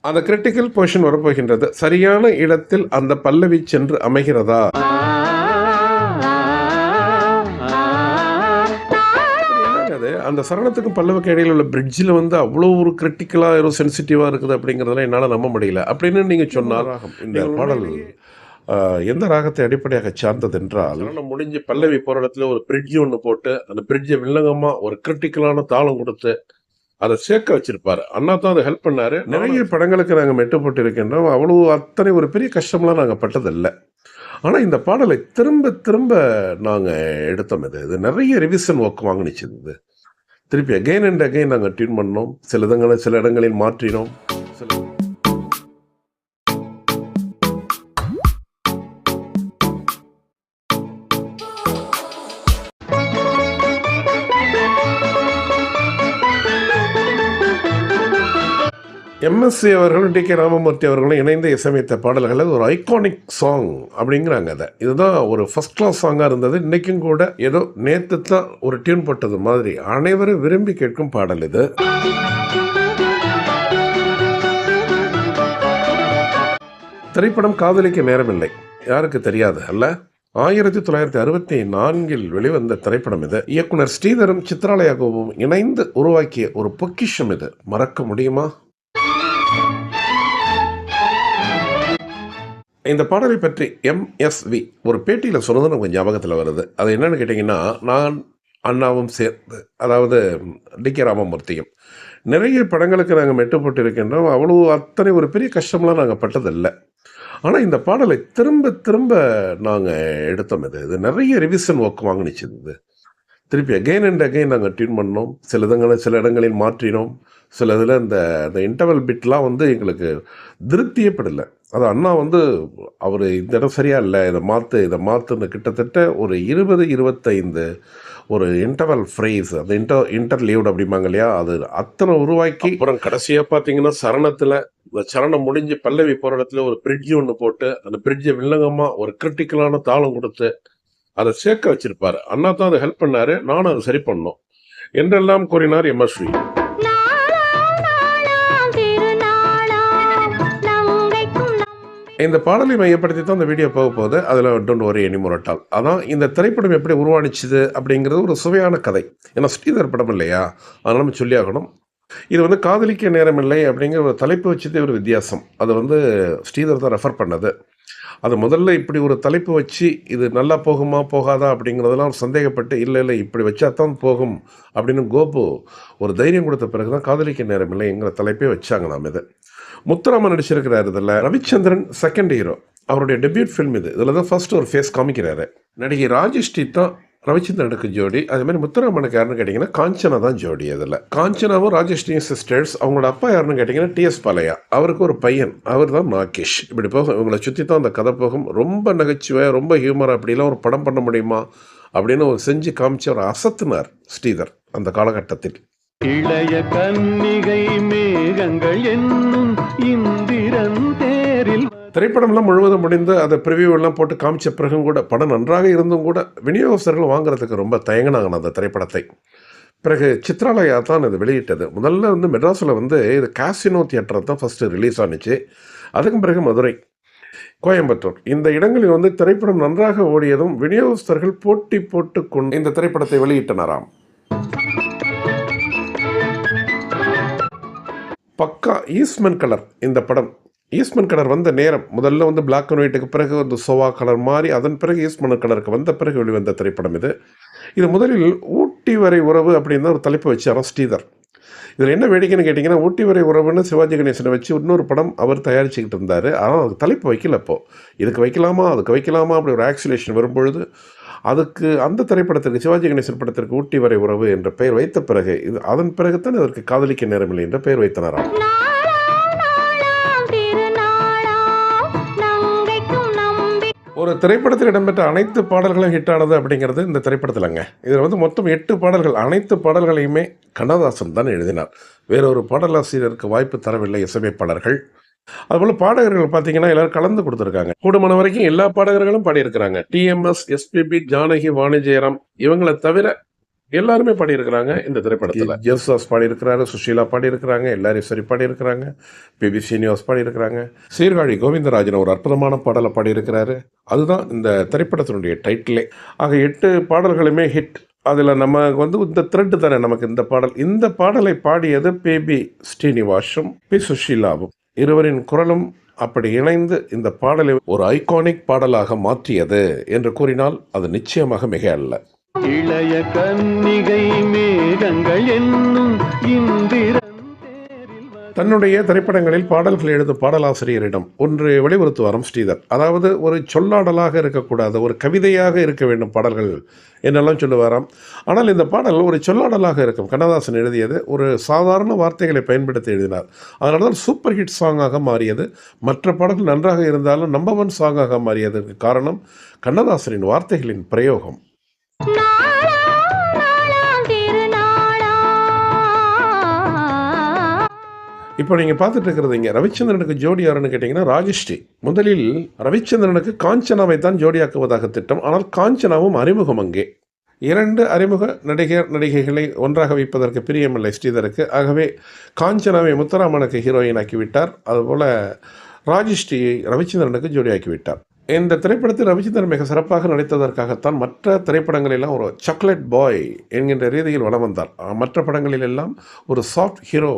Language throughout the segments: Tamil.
அந்த கிரிட்டிக்கல் பொசிஷன் வரப்போகின்றது. சரியான இடத்தில் அந்த பல்லவி சென்று அமைகிறதா? அந்த சரணத்துக்கும் பல்லவிக்கு இடையில உள்ள பிரிட்ஜில் வந்து அவ்வளோ ஒரு கிரிட்டிக்கலாக ஒரு சென்சிட்டிவாக இருக்குது அப்படிங்கிறதெல்லாம் என்னால் நம்ப முடியல. அப்படின்னு நீங்கள் சொன்னால் இந்த பாடல் எந்த ராகத்தை அடிப்படையாக சார்ந்தது என்றால், சரணம் முடிஞ்சு பல்லவி போகிற இடத்துல ஒரு பிரிட்ஜ் ஒன்று போட்டு அந்த பிரிட்ஜை வில்லங்கமாக ஒரு கிரிட்டிக்கலான தாளம் கொடுத்து அதை சேர்க்க வச்சிருப்பாரு. அண்ணா தான் அதை ஹெல்ப் பண்ணாரு. நிறைய படங்களுக்கு நாங்கள் மெட்டு போட்டு இருக்கின்றோம். அவ்வளோ அத்தனை ஒரு பெரிய கஷ்டம்லாம் நாங்கள் பட்டதில்லை. ஆனால் இந்த பாடலை திரும்ப திரும்ப நாங்கள் எடுத்தோம். இது நிறைய ரிவிஷன் ஒர்க் வாங்கினுச்சு. இது திருப்பி அகைன் அண்ட் அகைன் நாங்கள் டியூன் பண்ணோம். சில இடங்களில் மாற்றினோம். எம்எஸ்சி அவர்களும் டி.கே. ராமமூர்த்தி அவர்களும் இணைந்து இசையமைத்த பாடல்கள் ஒரு ஐகானிக் சாங் அப்படிங்கிறாங்க. அதை இதுதான் ஒரு ஃபர்ஸ்ட் கிளாஸ் சாங்காக இருந்தது. இன்றைக்கும் கூட ஏதோ நேற்று தான் ஒரு டியூன் போட்டது மாதிரி அனைவரும் விரும்பி கேட்கும் பாடல் இது. திரைப்படம் காதலிக்க நேரமில்லை, யாருக்கு தெரியாது அல்ல? 1964 வெளிவந்த திரைப்படம் இது. இயக்குனர் ஸ்ரீதரும் சித்ராலயாகவும் இணைந்து உருவாக்கிய ஒரு பொக்கிஷம் இது. மறக்க முடியுமா? இந்த பாடலை பற்றி எம்எஸ்வி ஒரு பேட்டியில் சொன்னது நமக்கு ஞாபகத்தில் வருது. அது என்னன்னு கேட்டிங்கன்னா, நான் அண்ணாவும் சேர்ந்து, அதாவது டி.கே. ராமமூர்த்தியும் நிறைய படங்களுக்கு நாங்கள் மெட்டு போட்டு இருக்கின்றோம். அவ்வளோ அத்தனை ஒரு பெரிய கஷ்டம்லாம் நாங்கள் பட்டதில்லை. ஆனால் இந்த பாடலை திரும்ப திரும்ப நாங்கள் எடுத்தோம். இது நிறைய ரிவிஷன் ஒர்க் வாங்கினுச்சு. இது திருப்பி அகைன் அண்ட் அகைன் நாங்கள் டியூன் பண்ணோம். சில இடங்களில் மாற்றினோம். சில இதில் இந்த இன்டர்வல் பிட்லாம் வந்து எங்களுக்கு திருப்தியப்படலை. அது அண்ணா வந்து அவர் இந்த இடம் சரியா இல்லை, இதை மாற்றுன்னு கிட்டத்தட்ட ஒரு 20-25 ஒரு இன்டர்வல் ஃப்ரேஸ், அந்த இன்டர்லீவ்ட் அப்படிம்பாங்க இல்லையா, அது அத்தனை உருவாக்கி அப்புறம் கடைசியாக பார்த்தீங்கன்னா சரணத்தில் இந்த சரணம் முடிஞ்சு பல்லவி போகிற இடத்துல ஒரு பிரிட்ஜ் ஒன்று போட்டு அந்த பிரிட்ஜை வில்லங்கமாக ஒரு கிரிட்டிக்கலான தாளம் கொடுத்து அதை சேர்க்க வச்சிருப்பாரு. அண்ணா தான் அதை ஹெல்ப் பண்ணாரு. நானும் அதை சரி பண்ணோம் என்றெல்லாம் கூறினார் எம்எஸ்வி. இந்த பாடலை மையப்படுத்தி தான் இந்த வீடியோ போக போகுது. அதில் don't worry anymore at all. அதான் இந்த திரைப்படம் எப்படி உருவானிச்சுது அப்படிங்கிறது ஒரு சுவையான கதை. ஏன்னா ஸ்ரீதர் படம் இல்லையா, அதனால் நம்ம சொல்லி ஆகணும். இது வந்து காதலிக்க நேரமில்லை அப்படிங்கிற ஒரு தலைப்பு வச்சதே ஒரு வித்தியாசம். அது வந்து ஸ்ரீதர் தான் ரெஃபர் பண்ணது. அது முதல்ல இப்படி ஒரு தலைப்பு வச்சு இது நல்லா போகுமா போகாதா அப்படிங்கிறதெல்லாம் சந்தேகப்பட்டு இல்லை இப்படி வச்சா தான் போகும் அப்படின்னு கோபு ஒரு தைரியம் கொடுத்த பிறகு தான் காதலிக்க நேரமில்லைங்கிற தலைப்பே வச்சாங்க. நாம் இது முத்துராமன் நடிச்சிருக்கிறார். இதில் ரவிச்சந்திரன் செகண்ட் ஹீரோ, அவருடைய டெபியூட் ஃபில்ம் இது. இதில் தான் ஃபர்ஸ்ட் ஒரு ஃபேஸ் காமிக்கிறாரு. நடிகை ராஜஸ்ரீ தான் ரவிச்சந்திரனுக்கு ஜோடி. அதே மாதிரி முத்துராமனுக்கு யாருன்னு கேட்டிங்கன்னா காஞ்சனா தான் ஜோடி. அதில் காஞ்சனாவும் ராஜஸ்ரீயும் சிஸ்டர்ஸ். அவங்களோட அப்பா யாருன்னு கேட்டிங்கன்னா டி.எஸ். பாலையா. அவருக்கு ஒரு பையன், அவர் தான் நாகேஷ். இப்படி போகும், இவங்களை சுற்றி தான் அந்த கதை போகும். ரொம்ப நகைச்சுவை, ரொம்ப ஹியூமர். அப்படிலாம் ஒரு படம் பண்ண முடியுமா அப்படின்னு ஒரு செஞ்சு காமிச்சு அவர் அசத்துனார் ஸ்ரீதர் அந்த காலகட்டத்தில். இளைய கன்னிகை மேகங்கள் என்னும் இந்திரன் தேரில் திரைப்படம்லாம் முழுவதும் முடிந்து அதை ப்ரிவியூ எல்லாம் போட்டு காமிச்ச பிறகும் கூட படம் நன்றாக இருந்தும் கூட விநியோகஸ்தர்கள் வாங்குறதுக்கு ரொம்ப தயங்கினாங்க அந்த திரைப்படத்தை. பிறகு சித்ராலயா தான் இது வெளியிட்டது. முதல்ல வந்து மெட்ராஸில் வந்து இது காசினோ தியேட்டர் தான் ஃபஸ்ட்டு ரிலீஸ் ஆனிச்சு. அதுக்கும் பிறகு மதுரை, கோயம்புத்தூர் இந்த இடங்களில் வந்து திரைப்படம் நன்றாக ஓடியதும் விநியோகஸ்தர்கள் போட்டி போட்டு கொண்டு இந்த திரைப்படத்தை வெளியிட்டனராம். பக்கா ஈஸ்ட்மன் கலர் இந்த படம். ஈஸ்ட்மன் கலர் வந்த நேரம் முதல்ல வந்து பிளாக் அண்ட் ஒயிட்டுக்கு பிறகு வந்து சோவா கலர் மாறி அதன் பிறகு ஈஸ்ட்மன் கலருக்கு வந்த பிறகு வெளிவந்த திரைப்படம் இது. இது முதலில் ஊட்டி வரை உறவு அப்படின்னு ஒரு தலைப்பு வச்சாரோ ஸ்ரீதர். இதில் என்ன வேடிக்கைன்னு கேட்டிங்கன்னா, ஊட்டி வரை உறவுன்னு சிவாஜி கணேசனை வச்சு இன்னொரு படம் அவர் தயாரிச்சுக்கிட்டு இருந்தார். ஆனால் அதுக்கு தலைப்பு வைக்கல. அப்போது இதுக்கு வைக்கலாமா அதுக்கு வைக்கலாமா அப்படி ஒரு ஆக்சுலேஷன் வரும்பொழுது அதுக்கு அந்த திரைப்படத்திற்கு சிவாஜி கணேசன் படத்திற்கு ஊட்டி வரை உறவு என்ற பெயர் வைத்த பிறகு இது அதன் பிறகுதான் இதற்கு காதலிக்க நேரமில்லை என்ற பெயர் வைத்தனராம். ஒரு திரைப்படத்தில் இடம்பெற்ற அனைத்து பாடல்களும் ஹிட் ஆனது அப்படிங்கிறது இந்த திரைப்படத்தில்ங்க. இதில் வந்து மொத்தம் 8 பாடல்கள். அனைத்து பாடல்களையுமே கண்ணதாசன் தான் எழுதினார். வேறொரு பாடலாசிரியருக்கு வாய்ப்பு தரவில்லை இசையமைப்பாளர்கள். அதுபோல் பாடகர்கள் பார்த்தீங்கன்னா எல்லாரும் கலந்து கொடுத்துருக்காங்க. கூடுமான வரைக்கும் எல்லா பாடகர்களும் பாடியிருக்கிறாங்க. டிஎம்எஸ், எஸ்பிபி, ஜானகி, வாணி ஜெயராம் இவங்களை தவிர எல்லாருமே பாடியிருக்கிறாங்க இந்த திரைப்படத்துல. ஜேசுதாஸ் பாடியிருக்கிறாரு, சுஷீலா பாடியிருக்கிறாங்க, எல்லாரீஸ்வரி பாடியிருக்கிறாங்க, பி.பி. ஸ்ரீனிவாஸ் பாடியிருக்கிறாங்க. சீர்காழி கோவிந்தராஜன் ஒரு அற்புதமான பாடலை பாடியிருக்கிறாரு. அதுதான் இந்த திரைப்படத்தினுடைய டைட்டிலே. ஆக 8 பாடல்களுமே ஹிட். அதில் நம்ம வந்து இந்த த்ரெட் தானே நமக்கு இந்த பாடல். இந்த பாடலை பாடியது பி.பி. ஸ்ரீனிவாசும் பி. சுஷீலாவும். இருவரின் குரலும் அப்படி இணைந்து இந்த பாடலை ஒரு ஐகானிக் பாடலாக மாற்றியது என்று கூறினால் அது நிச்சயமாக மிக அல்ல. இளைய கன்னிகை மேகங்கள் என்னும் இந்திரன் தன்னுடைய திரைப்படங்களில் பாடல்கள் எழுதும் பாடலாசிரியரிடம் ஒன்று வலியுறுத்துவாரம் ஸ்ரீதர். அதாவது ஒரு சொல்லாடலாக இருக்கக்கூடாது, ஒரு கவிதையாக இருக்க வேண்டும் பாடல்கள் என்னெல்லாம் சொல்லுவாராம். ஆனால் இந்த பாடல் ஒரு சொல்லாடலாக இருக்கும். கண்ணதாசன் எழுதியது, ஒரு சாதாரண வார்த்தைகளை பயன்படுத்தி எழுதினார். அதனால தான் சூப்பர் ஹிட் சாங்காக மாறியது. மற்ற பாடல்கள் நன்றாக இருந்தாலும் நம்பர் 1 சாங்காக மாறியதற்கு காரணம் கண்ணதாசனின் வார்த்தைகளின் பிரயோகம். இப்போ நீங்கள் பார்த்துட்டு இருக்கிறது இங்கே ரவிச்சந்திரனுக்கு ஜோடி யாருன்னு கேட்டிங்கன்னா ராஜஸ்ரீ. முதலில் ரவிச்சந்திரனுக்கு காஞ்சனாவை தான் ஜோடியாக்குவதாக திட்டம். ஆனால் காஞ்சனாவும் அறிமுகம் அங்கே. 2 அறிமுக நடிகைகளை ஒன்றாக வைப்பதற்கு பிரியமில்லை ஸ்ரீதருக்கு. ஆகவே காஞ்சனாவை முத்துராமனுக்கு ஹீரோயின் ஆக்கிவிட்டார். அதுபோல் ராஜஸ்ரீயை ரவிச்சந்திரனுக்கு ஜோடியாக்கிவிட்டார். இந்த திரைப்படத்தில் ரவிச்சந்திரன் மிக சிறப்பாக நடித்ததற்காகத்தான் மற்ற திரைப்படங்களெல்லாம் ஒரு சாக்லேட் பாய் என்கின்ற ரீதியில் வலம் வந்தார். மற்ற படங்களிலெல்லாம் ஒரு சாஃப்ட் ஹீரோ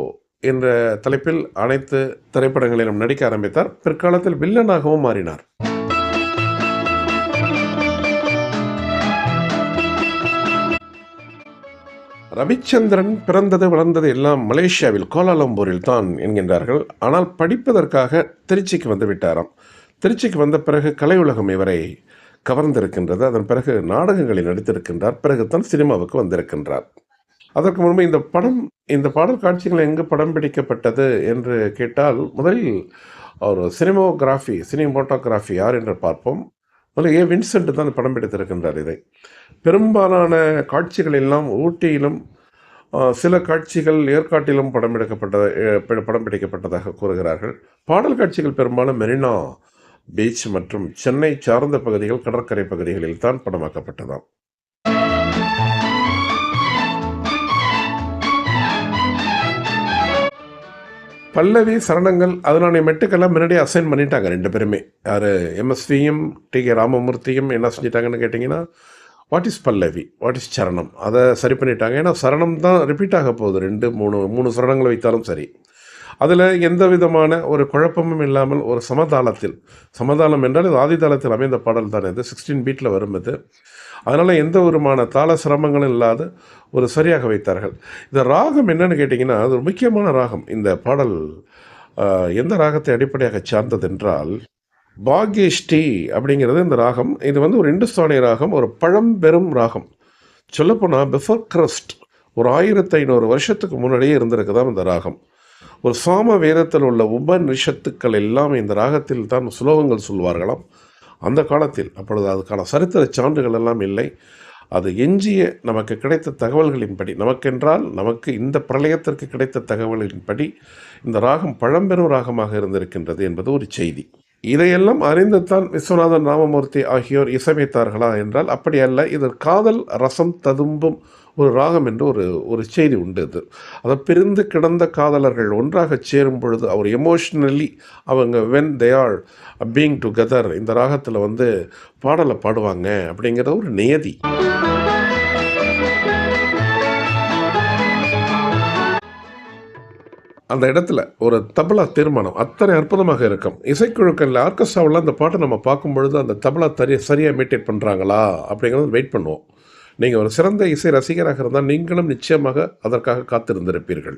என்ற தலைப்பில் அனைத்து திரைப்படங்களிலும் நடிக்க ஆரம்பித்தார். பிற்காலத்தில் வில்லனாகவும் மாறினார். ரவிச்சந்திரன் பிறந்தது வளர்ந்தது எல்லாம் மலேசியாவில் கோலாலம்பூரில் தான் என்கின்றார்கள். ஆனால் படிப்பதற்காக திருச்சிக்கு வந்து விட்டாராம். திருச்சிக்கு வந்த பிறகு கலை உலகம் இவரை கவர்ந்திருக்கின்றது. அதன் பிறகு நாடகங்களில் நடித்திருக்கின்றார். பிறகுதான் சினிமாவுக்கு வந்திருக்கின்றார். அதற்கு முன்பு இந்த பாடல் காட்சிகள் எங்கு படம் பிடிக்கப்பட்டது என்று கேட்டால் முதலில் ஒரு சினிமோட்டோகிராஃபி யார் என்று பார்ப்போம். முதல்ல ஏ. வின்சென்ட் தான் படம் பிடித்திருக்கின்றார். இதை பெரும்பாலான காட்சிகள் எல்லாம் ஊட்டியிலும் சில காட்சிகள் ஏற்காட்டிலும் படம் பிடிக்கப்பட்டதாக கூறுகிறார்கள். பாடல் காட்சிகள் பெரும்பாலும் மெரினா பீச் மற்றும் சென்னை சார்ந்த பகுதிகள், கடற்கரை பகுதிகளில் தான் படமாக்கப்பட்டதாம். பல்லவி சரணங்கள் அதனுடைய மெட்டுக்கெல்லாம் முன்னாடியே அசைன் பண்ணிட்டாங்க 2 பேருமே. யார் எம்எஸ்வியும் டி.கே. ராமமூர்த்தியும் என்ன செஞ்சிட்டாங்கன்னு கேட்டிங்கன்னா, what is Pallavi, what is சரணம், அதை சரி பண்ணிட்டாங்க. ஏன்னா சரணம் தான் ரிப்பீட் ஆக போகுது. 2-3 சரணங்களை வைத்தாலும் சரி. அதில் எந்த விதமான ஒரு குழப்பமும் இல்லாமல் ஒரு சமதாளம் என்றால் இது ஆதிதாளத்தில் அமைந்த பாடல் தான். இது 16 பீட்டில் வரும் இது. அதனால் எந்த விதமான தாள சிரமங்களும் இல்லாத ஒரு சரியாக வைத்தார்கள். இந்த ராகம் என்னன்னு கேட்டிங்கன்னா, அது ஒரு முக்கியமான ராகம். இந்த பாடல் எந்த ராகத்தை அடிப்படையாக சார்ந்தது என்றால் பாக்யஷ்டி அப்படிங்கிறது இந்த ராகம். இது வந்து ஒரு இந்துஸ்தானி ராகம், ஒரு பழம்பெரும் ராகம். சொல்லப்போனால் பிஃபோர் கிறிஸ்ட் ஒரு 1500 வருஷத்துக்கு முன்னாடியே இருந்திருக்குதான் இந்த ராகம். ஒரு சாம வேதத்தில் உள்ள உபநிஷத்துக்கள் எல்லாம் இந்த ராகத்தில் தான் சுலோகங்கள் சொல்வார்களாம் அந்த காலத்தில். அப்பொழுது அதுக்கான சரித்திர சான்றுகள் எல்லாம் இல்லை. அது எஞ்சிய நமக்கு கிடைத்த தகவல்களின்படி, நமக்கு இந்த பிரளயத்திற்கு கிடைத்த தகவல்களின்படி இந்த ராகம் பழம்பெரும் ராகமாக இருந்திருக்கின்றது என்பது ஒரு செய்தி. இதையெல்லாம் அறிந்துத்தான் விஸ்வநாதன் ராமமூர்த்தி ஆகியோர் இசையமைத்தார்களா என்றால் அப்படி அல்ல. இது காதல் ரசம் ததும்பும் ஒரு ராகம் என்று ஒரு செய்தி உண்டு. அதை பிரிந்து கிடந்த காதலர்கள் ஒன்றாக சேரும் பொழுது அவர் எமோஷ்னலி அவங்க when they are being together இந்த ராகத்தில் வந்து பாடலை பாடுவாங்க அப்படிங்கிற ஒரு நியதி. அந்த இடத்துல ஒரு தபலா தீர்மானம் அத்தனை அற்புதமாக இருக்கும். இசைக்குழுக்களில் ஆர்கெஸ்ட்ராவில் அந்த பாட்டை நம்ம பார்க்கும் பொழுது அந்த தபலா சரியாக மீட்டேட் பண்ணுறாங்களா அப்படிங்கிறத வெயிட் பண்ணுவோம். நீங்கள் ஒரு சிறந்த இசை ரசிகராக இருந்தால் நீங்களும் நிச்சயமாக அதற்காக காத்திருந்திருப்பீர்கள்.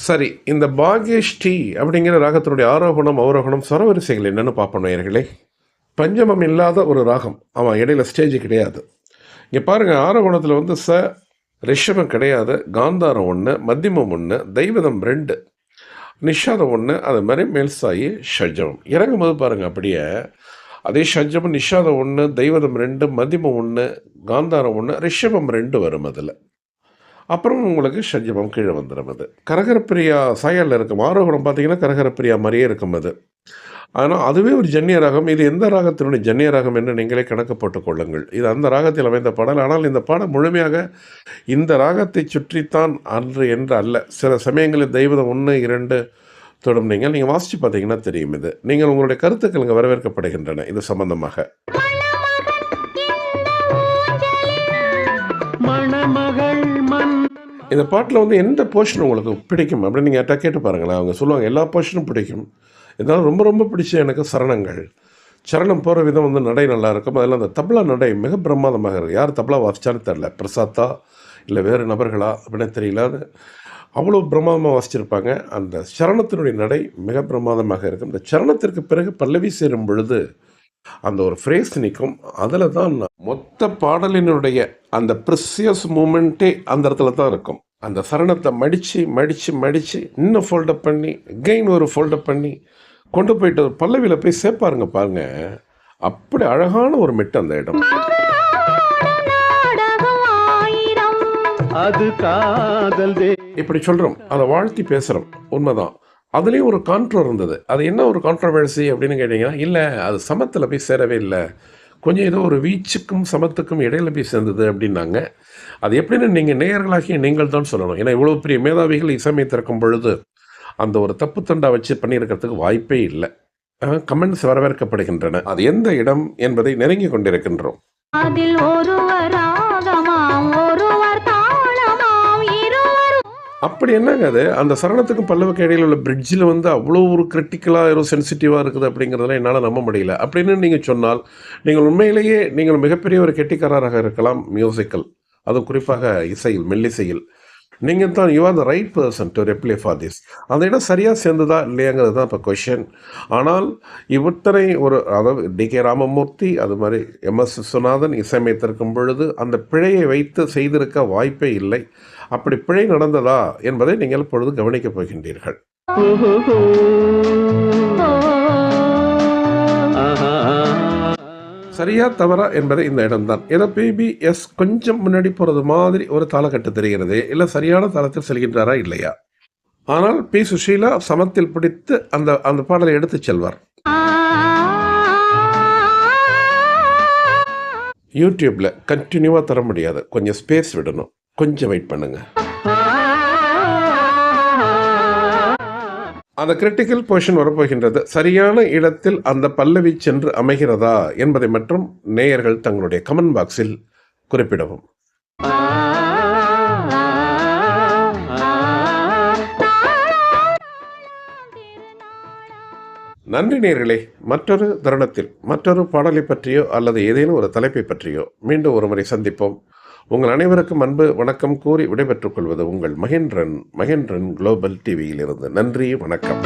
சரி, இந்த பாக்யஷ்டி அப்படிங்கிற ராகத்தினுடைய ஆரோகணம் அவரோகணம் ஸ்வரவரிசைகள் என்னென்னு பார்ப்போம் நேயர்களே. பஞ்சமம் இல்லாத ஒரு ராகம். அவன் இடையில ஸ்டேஜ் கிடையாது. இங்கே பாருங்கள், ஆரோகணத்தில் வந்து ரிஷபம் கிடையாது, காந்தாரம் 1, மத்தியமம் 1, தைவதம் 2, நிஷாதம் 1, அது மாதிரி மேல்சாயி ஷட்ஜமம். இறங்கும் போது பாருங்கள் அப்படியே அதே ஷட்ஜமம் நிஷாதம் 1, தைவதம் 2, மத்தியமம் 1, காந்தாரம் 1, ரிஷபம் 2 வரும் அதில். அப்புறம் உங்களுக்கு ஷட்ஜமம் கீழே வந்துடும். அது கரகரப்பிரியா சாயலில் இருக்கும். ஆரோகணம் பார்த்தீங்கன்னா கரகரப்பிரியா மாதிரியே இருக்கும். அது ஆனால் அதுவே ஒரு ஜன்னிய ராகம். இது எந்த ராகத்தினுடைய ஜன்னிய ராகம் என்று நீங்களே கணக்கு போட்டுக் கொள்ளுங்கள். இது அந்த ராகத்தில் அமைந்த பாடல். ஆனால் இந்த பாடல் முழுமையாக இந்த ராகத்தை சுற்றித்தான் அன்று என்று அல்ல. சில சமயங்களில் தெய்வதம் 1, 2 தொடும். நீங்கள் வாசித்து பார்த்தீங்கன்னா தெரியும். இது நீங்கள் உங்களுடைய கருத்துக்கள் இங்கே வரவேற்கப்படுகின்றன இது சம்பந்தமாக. இந்த பாட்டில் வந்து எந்த போர்ஷன் உங்களுக்கு பிடிக்கும் அப்படின்னு நீங்கள் கேட்டு பாருங்களேன். அவங்க சொல்லுவாங்க எல்லா போர்ஷனும் பிடிக்கும். இதனால் ரொம்ப ரொம்ப பிடிச்ச எனக்கு சரணங்கள். சரணம் போகிற விதம் வந்து நடை நல்லா இருக்கும். அதில் அந்த தப்லா நடை மிக பிரமாதமாக இருக்குது. யார் தப்லா வாசிச்சான்னு தெரில, பிரசாத்தா இல்லை வேறு நபர்களா அப்படின்னு தெரியல. அது அவ்வளோ பிரமாதமாக வாசிச்சிருப்பாங்க. அந்த சரணத்தினுடைய நடை மிக பிரமாதமாக இருக்கும். இந்த சரணத்திற்கு பிறகு பல்லவி சேரும் பொழுது அந்த ஒரு ஃப்ரேஸ் நிற்கும். அதில் தான் மொத்த பாடலினுடைய அந்த ப்ரிசியஸ் மூமெண்ட்டே அந்த இடத்துல தான் இருக்கும். அந்த சரணத்தை மடித்து மடித்து மடித்து இன்னும் ஃபோல்டப் பண்ணி கெயின் ஒரு ஃபோல்டப் பண்ணி கொண்டு போயிட்டு பல்லவியில் போய் சேர்ப்பாருங்க பாருங்க. அப்படி அழகான ஒரு மெட்டு அந்த இடம். அது காதல் இப்படி சொல்கிறோம், அதை வாழ்த்தி பேசுகிறோம், உண்மைதான். அதுலேயும் ஒரு கான்ட்ரோ இருந்தது. அது என்ன ஒரு கான்ட்ரவர்சி அப்படின்னு கேட்டிங்கன்னா, இல்லை அது சமத்தில் போய் சேரவே இல்லை, கொஞ்சம் ஏதோ ஒரு வீச்சுக்கும் சமத்துக்கும் இடையில போய் சேர்ந்தது அப்படின்னாங்க. அது எப்படின்னு நீங்கள் நேயர்களாகிய நீங்கள் தான் சொல்லணும். ஏன்னா இவ்வளோ பெரிய மேதாவிகள் இசையமைத்திருக்கும் பொழுது அந்த ஒரு தப்பு தண்டா வச்சு பண்ணியிருக்கிறதுக்கு வாய்ப்பே இல்லை. கமெண்ட்ஸ் வரவேற்கப்படுகின்றன. அது எந்த இடம் என்பதை நெருங்கி கொண்டிருக்கின்றோம். அதில் அப்படி என்னங்க அது அந்த சரணத்துக்கும் பல்லவுக்கு இடையில் உள்ள பிரிட்ஜில் வந்து அவ்வளோ ஒரு கிரிட்டிக்கலாக ஒரு சென்சிட்டிவாக இருக்குது அப்படிங்கிறதெல்லாம் என்னால் நம்ப முடியல. அப்படின்னு நீங்கள் சொன்னால் நீங்கள் உண்மையிலேயே நீங்கள் மிகப்பெரிய ஒரு கெட்டிக்காரராக இருக்கலாம் மியூசிக்கல், அதுவும் குறிப்பாக இசையில், மெல்லிசையில். நீங்கள் தான் you are the right person to reply for this. அந்த இடம் சரியாக சேர்ந்ததா இல்லையாங்கிறது தான் இப்போ கொஷின். ஆனால் இவத்தனை ஒரு அதாவது டி.கே. ராமமூர்த்தி அது மாதிரி எம்.எஸ். விஸ்வநாதன் இசையமைத்திருக்கும் பொழுது அந்த பிழையை வைத்து செய்திருக்க வாய்ப்பே இல்லை. அப்படி பிழை நடந்ததா என்பதை நீங்கள் இப்பொழுது கவனிக்கப் போகின்றீர்கள். சரியா தவறா என்பதை இந்த இடம்தான். ஏதோ பிபிஎஸ் கொஞ்சம் முன்னாடி போகிறது மாதிரி ஒரு தாளக்கட்டு தெரிகிறது. இல்லை சரியான தளத்தில் செல்கின்றாரா இல்லையா? ஆனால் பி. சுஷீலா சமத்தில் பிடித்து அந்த அந்த பாடலை எடுத்து செல்வார். யூடியூப்ல கண்டினியூவாக தர முடியாது, கொஞ்சம் ஸ்பேஸ் விடணும், கொஞ்சம் வெயிட் பண்ணுங்க. அந்த கிரிட்டிக்கல் போர்ஷன் வரப்போகின்றது. சரியான இடத்தில் அந்த பல்லவி சென்று அமைகிறதா என்பதை மற்றும் நேயர்கள் தங்களுடைய கமெண்ட் பாக்ஸில் குறிப்பிடவும். நன்றி நேயர்களே. மற்றொரு தருணத்தில் மற்றொரு பாடலை பற்றியோ அல்லது ஏதேனும் ஒரு தலைப்பை பற்றியோ மீண்டும் ஒரு முறை சந்திப்போம். உங்கள் அனைவருக்கும் அன்பு வணக்கம் கூறி விடைபெற்றுக் கொள்வது உங்கள் மகேந்திரன் குளோபல் டிவியில் இருந்து. நன்றி, வணக்கம்.